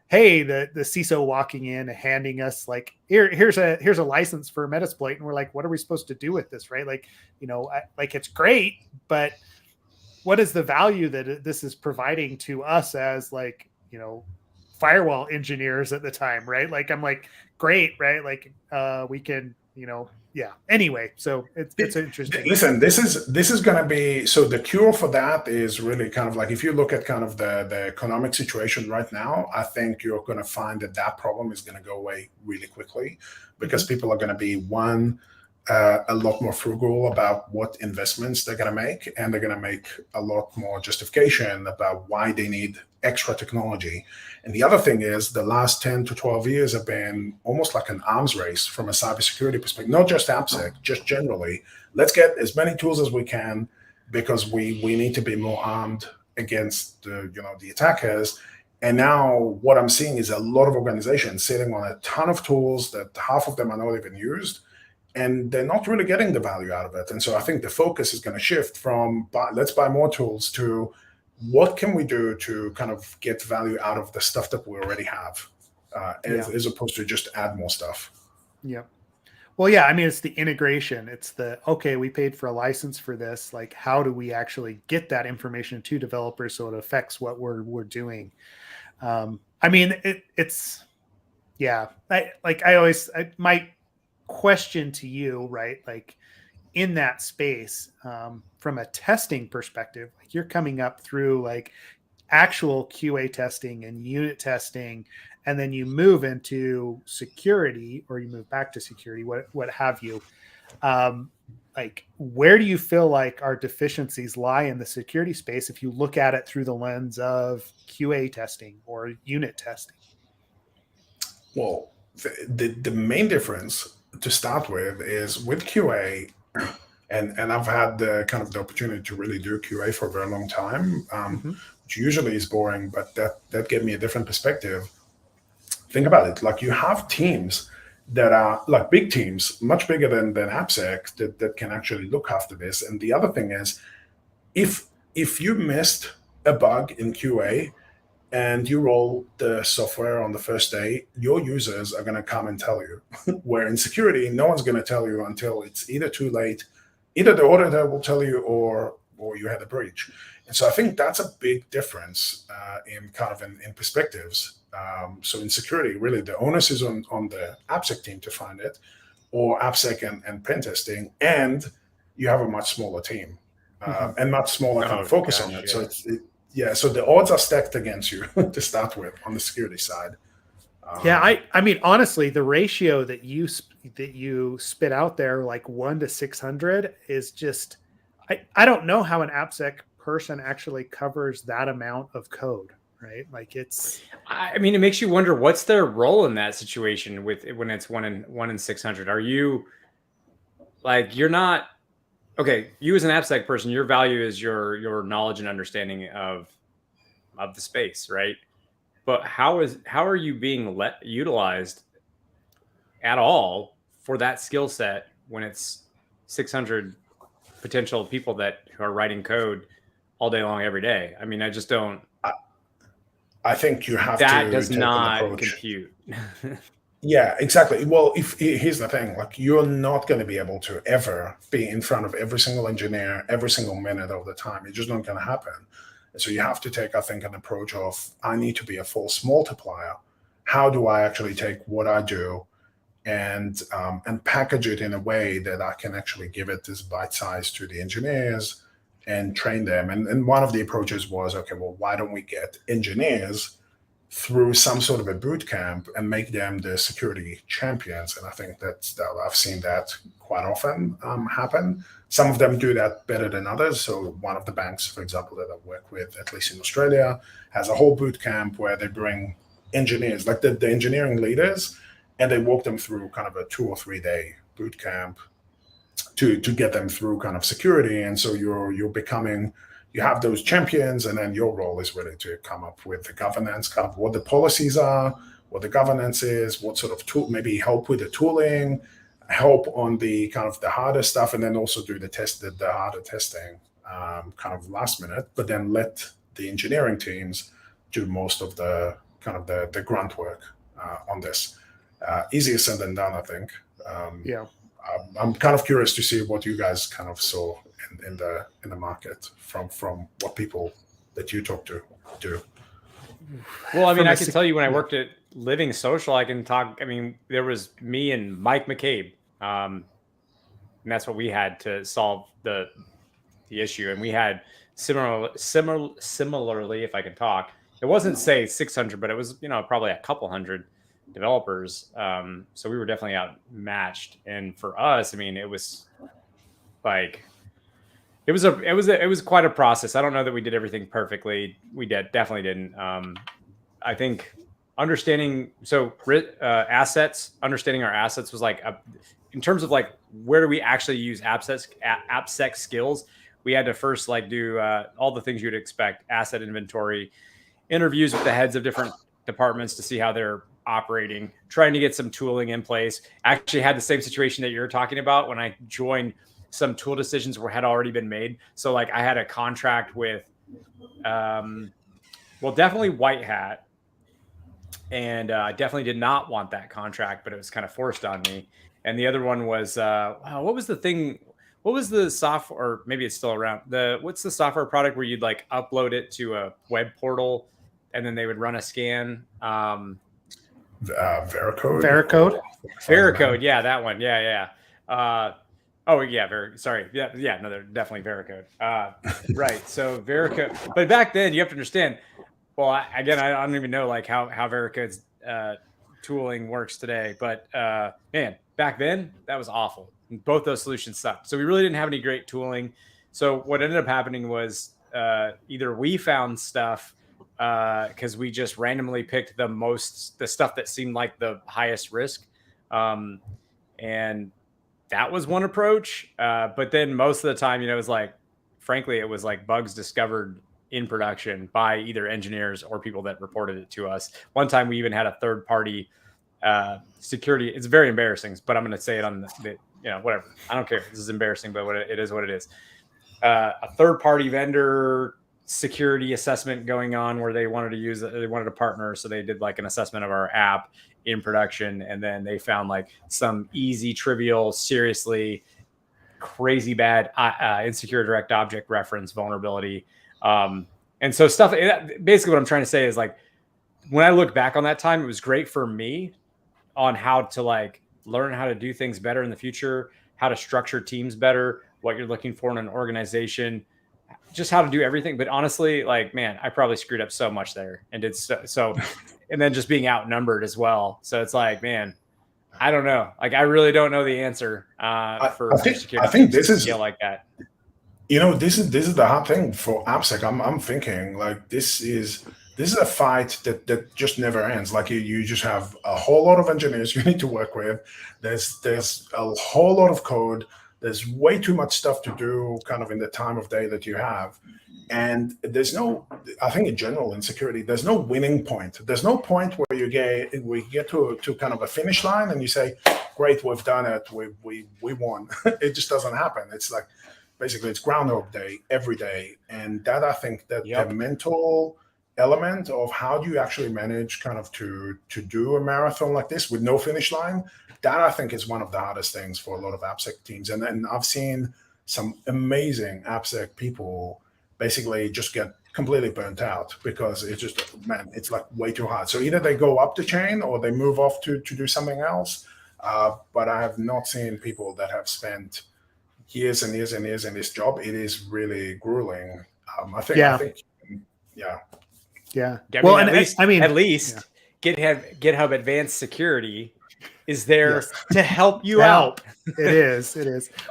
hey, the CISO walking in and handing us like, here's a license for Metasploit. And we're like, what are we supposed to do with this? Right. Like, it's great, but what is the value that this is providing to us as like, firewall engineers at the time, right? Like, I'm like, great, right? Like, we can, Anyway, so it's interesting. Listen, this is going to be, so the cure for that is really kind of like, if you look at kind of the economic situation right now, I think you're going to find that problem is going to go away really quickly because people are going to be a lot more frugal about what investments they're going to make, and they're going to make a lot more justification about why they need extra technology. And the other thing is the last 10 to 12 years have been almost like an arms race from a cybersecurity perspective, not just AppSec, just generally. Let's get as many tools as we can because we need to be more armed against the attackers. And now what I'm seeing is a lot of organizations sitting on a ton of tools that half of them are not even used, and they're not really getting the value out of it. And so I think the focus is going to shift from let's buy more tools to what can we do to kind of get value out of the stuff that we already have, as opposed to just add more stuff. Yeah. Well, yeah, I mean, it's the integration. It's okay, we paid for a license for this. Like, how do we actually get that information to developers so it affects what we're doing? I mean, it's Yeah. My question to you, right? Like in that space, from a testing perspective, like you're coming up through like actual QA testing and unit testing, and then you move into security or you move back to security, what have you. Like where do you feel like our deficiencies lie in the security space if you look at it through the lens of QA testing or unit testing? Well, the main difference to start with is with QA, and I've had the kind of the opportunity to really do QA for a very long time, Mm-hmm. which usually is boring, but that gave me a different perspective. Think about it, like you have teams that are like big teams, much bigger than AppSec, that can actually look after this. And the other thing is, if you missed a bug in QA and you roll the software on the first day, your users are going to come and tell you. Where in security, no one's going to tell you until it's either too late, either the auditor will tell you, or you had a breach. And so I think that's a big difference in kind of in perspectives. So in security, really the onus is on the AppSec team to find it, or AppSec and pen testing, and you have a much smaller team Mm-hmm. and much smaller kind of focus on it. So yeah, so the odds are stacked against you to start with on the security side. Yeah, I mean honestly, the ratio that you spit out there, like 1 to 600, is just I don't know how an AppSec person actually covers that amount of code, right? Like it's I mean, it makes you wonder what's their role in that situation with when it's 1 in 600. Are you like you're not okay? You as an AppSec person, your value is your knowledge and understanding of the space, right? But how are you being utilized at all for that skill set when it's 600 potential people that who are writing code all day long every day? I mean, I just don't. I think you have That to does take an not approach. compute. Yeah, exactly. Well, if here's the thing, like you're not going to be able to ever be in front of every single engineer every single minute of the time. It's just not going to happen. And so you have to take, I think, an approach of I need to be a false multiplier. How do I actually take what I do and package it in a way that I can actually give it this bite size to the engineers and train them? And one of the approaches was, okay, well, why don't we get engineers through some sort of a boot camp and make them the security champions? And I think that I've seen that quite often happen. Some of them do that better than others. So one of the banks, for example, that I work with, at least in Australia, has a whole boot camp where they bring engineers, like the engineering leaders, and they walk them through kind of a 2 or 3 day boot camp to get them through kind of security. And so you're becoming, you have those champions, and then your role is really to come up with the governance, kind of what the policies are, what the governance is, what sort of tool, maybe help with the tooling, help on the kind of the harder stuff, and then also do the harder testing kind of last minute, but then let the engineering teams do most of the kind of the grunt work on this. Easier said than done, I think. yeah. I'm kind of curious to see what you guys kind of saw in the market from what people that you talk to do. Well, I mean, I can tell you when I worked at Living Social, I can talk. I mean, there was me and Mike McCabe, and that's what we had to solve the issue. And we had similarly, if I can talk, it wasn't say 600, but it was probably a couple hundred developers. So we were definitely outmatched. And for us, I mean, it was like it was quite a process. I don't know that we did everything perfectly. We definitely didn't. I think understanding understanding our assets was like in terms of like where do we actually use AppSec skills. We had to first like do all the things you'd expect: asset inventory, interviews with the heads of different departments to see how they're operating, trying to get some tooling in place. Actually had the same situation that you're talking about when I joined. Some tool decisions had already been made. So like I had a contract with, definitely White Hat. And I definitely did not want that contract, but it was kind of forced on me. And the other one was, what was the thing? What was the software? Or maybe it's still around. What's the software product where you'd like upload it to a web portal and then they would run a scan? Veracode. Veracode. Veracode, yeah, that one. Yeah. Oh yeah, sorry. Yeah, no, they're definitely Veracode. Right. So Veracode, but back then you have to understand. Well, I don't even know like how Vericode's tooling works today, but man, back then that was awful. Both those solutions sucked. So we really didn't have any great tooling. So what ended up happening was either we found stuff because we just randomly picked the stuff that seemed like the highest risk. And that was one approach. But then most of the time, it was like, frankly, it was like bugs discovered in production by either engineers or people that reported it to us. One time we even had a third party security. It's very embarrassing, but I'm going to say it on the whatever. I don't care. This is embarrassing, but it is what it is. A third party vendor security assessment going on where they wanted to partner. So they did like an assessment of our app in production. And then they found like some easy, trivial, seriously crazy bad insecure direct object reference vulnerability. And so stuff, basically what I'm trying to say is like, when I look back on that time, it was great for me on how to like learn how to do things better in the future, how to structure teams better, what you're looking for in an organization, just how to do everything. But honestly, like, man, I probably screwed up so much there and did so, and then just being outnumbered as well. So it's like, man, I don't know. Like, I really don't know the answer for security. I think this is like that. This is the hard thing for AppSec. I'm thinking like this is a fight that just never ends. Like you just have a whole lot of engineers you need to work with. There's a whole lot of code. There's way too much stuff to do kind of in the time of day that you have. And I think in general in security, there's no winning point. There's no point where we get to kind of a finish line and you say, great, we've done it. We won. It just doesn't happen. It's like, basically it's Groundhog Day every day. And that, I think that the mental element of how do you actually manage kind of to do a marathon like this with no finish line, that I think is one of the hardest things for a lot of AppSec teams. And then I've seen some amazing AppSec people basically just get completely burnt out because it's just, man, it's like way too hard. So either they go up the chain or they move off to do something else. But I have not seen people that have spent years and years and years in this job. It is really grueling. I think. Well, at least GitHub Advanced Security is there to help you out. It is.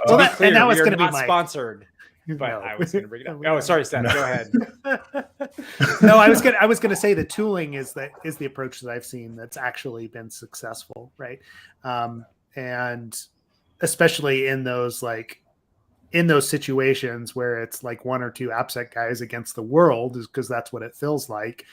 Well, and that was going to be sponsored. But no. I was going to bring it up. Oh, sorry, Seth. Go ahead. No, I was going to say the tooling is the approach that I've seen that's actually been successful, right? And especially in those situations where it's like one or two AppSec guys against the world, is because that's what it feels like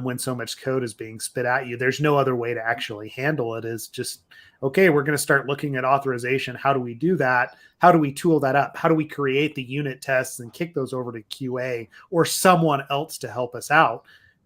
when so much code is being spit at you. There's no other way to actually handle it. Is just, okay, we're going to start looking at authorization. How do we do that? How do we tool that up? How do we create the unit tests and kick those over to QA or someone else to help us out?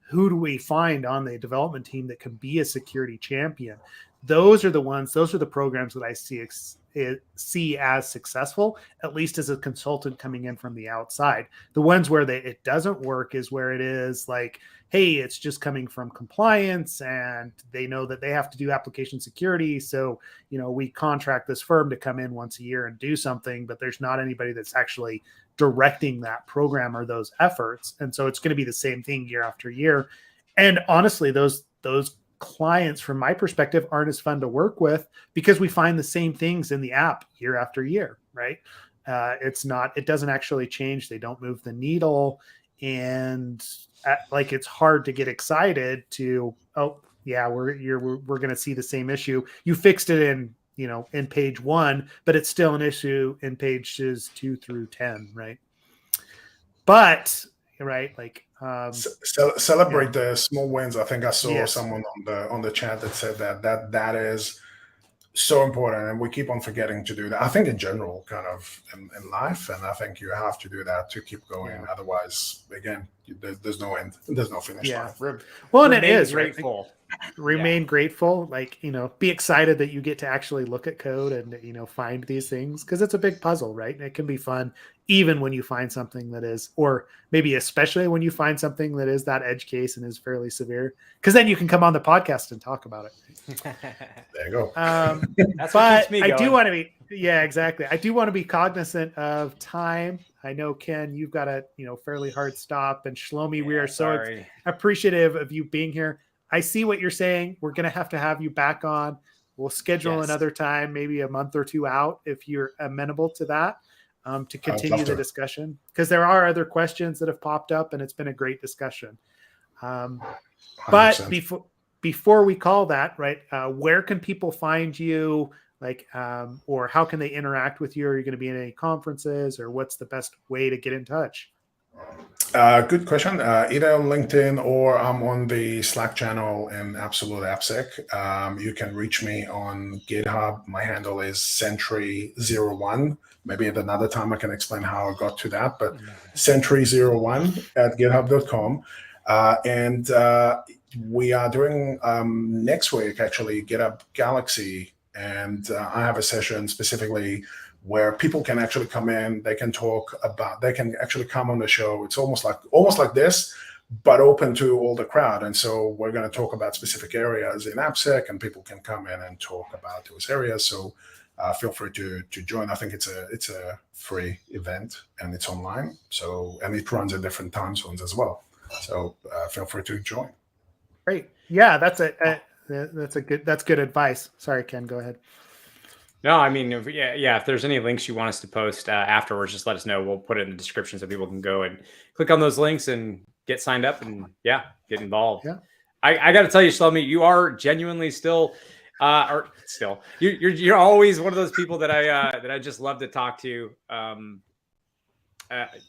Who do we find on the development team that can be a security champion? Those are the programs that I see as successful, at least as a consultant coming in from the outside. The ones where it doesn't work is where it is like, hey, it's just coming from compliance and they know that they have to do application security. So, we contract this firm to come in once a year and do something, but there's not anybody that's actually directing that program or those efforts. And so it's going to be the same thing year after year. And honestly, those clients, from my perspective, aren't as fun to work with because we find the same things in the app year after year, right? It doesn't actually change. They don't move the needle. And it's hard to get excited to, oh yeah, we're going to see the same issue. You fixed it in page 1, but it's still an issue in pages 2 through 10. Right. But right. Celebrate the small wins. I think I saw someone on the chat that said that is so important, and we keep on forgetting to do that. I think in general, kind of in life, and I think you have to do that to keep going. Yeah. Otherwise, again, there's no end. There's no finish line. Well, and it is grateful. remain grateful, like, be excited that you get to actually look at code and, find these things, because it's a big puzzle, right? And it can be fun even when you find something that is, or maybe especially when you find something that is that edge case and is fairly severe, because then you can come on the podcast and talk about it. There you go. That's what keeps me I going. do want to be, exactly. I do want to be cognizant of time. I know, Ken, you've got a fairly hard stop, and Shlomi, we are so appreciative of you being here. I see what you're saying. We're going to have you back on. We'll schedule another time, maybe a month or two out, if you're amenable to that, to continue the discussion, because there are other questions that have popped up, and it's been a great discussion. But before we call that, right, where can people find you? Like, or how can they interact with you? Are you going to be in any conferences, or what's the best way to get in touch? Good question. Either on LinkedIn, or I'm on the Slack channel in Absolute AppSec. You can reach me on GitHub. My handle is Sentry01. Maybe at another time I can explain how I got to that, but Sentry01 at github.com. And we are doing next week, actually, GitHub Galaxy. And I have a session specifically where people can actually come in, they can talk about, they can actually come on the show. It's almost like this, but open to all the crowd. And so we're going to talk about specific areas in AppSec, and people can come in and talk about those areas. So feel free to join. I think it's a free event, and it's online. So, and it runs in different time zones as well. So feel free to join. Great. Yeah, that's good advice. Sorry, Ken, go ahead. No, I mean, if there's any links you want us to post afterwards, just let us know. We'll put it in the description so people can go and click on those links and get signed up and get involved. Yeah. I got to tell you, Shlomi, you are genuinely you're always one of those people that I just love to talk to.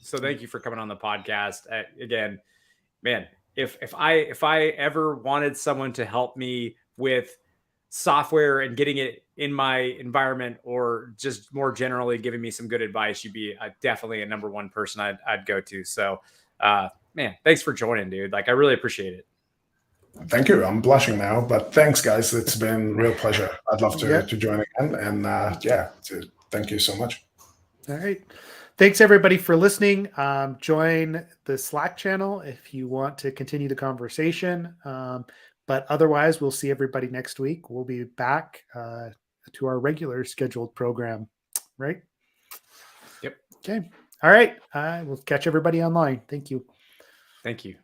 So thank you for coming on the podcast. Again, man, if I ever wanted someone to help me with software and getting it in my environment, or just more generally giving me some good advice, you'd be definitely a number one person I'd go to. So, man, thanks for joining, dude. Like, I really appreciate it. Thank you. I'm blushing now, but thanks, guys. It's been a real pleasure. I'd love to join again. And thank you so much. All right. Thanks, everybody, for listening. Join the Slack channel if you want to continue the conversation. But otherwise, we'll see everybody next week. We'll be back to our regular scheduled program, right? Yep. Okay. All right. We'll catch everybody online. Thank you. Thank you.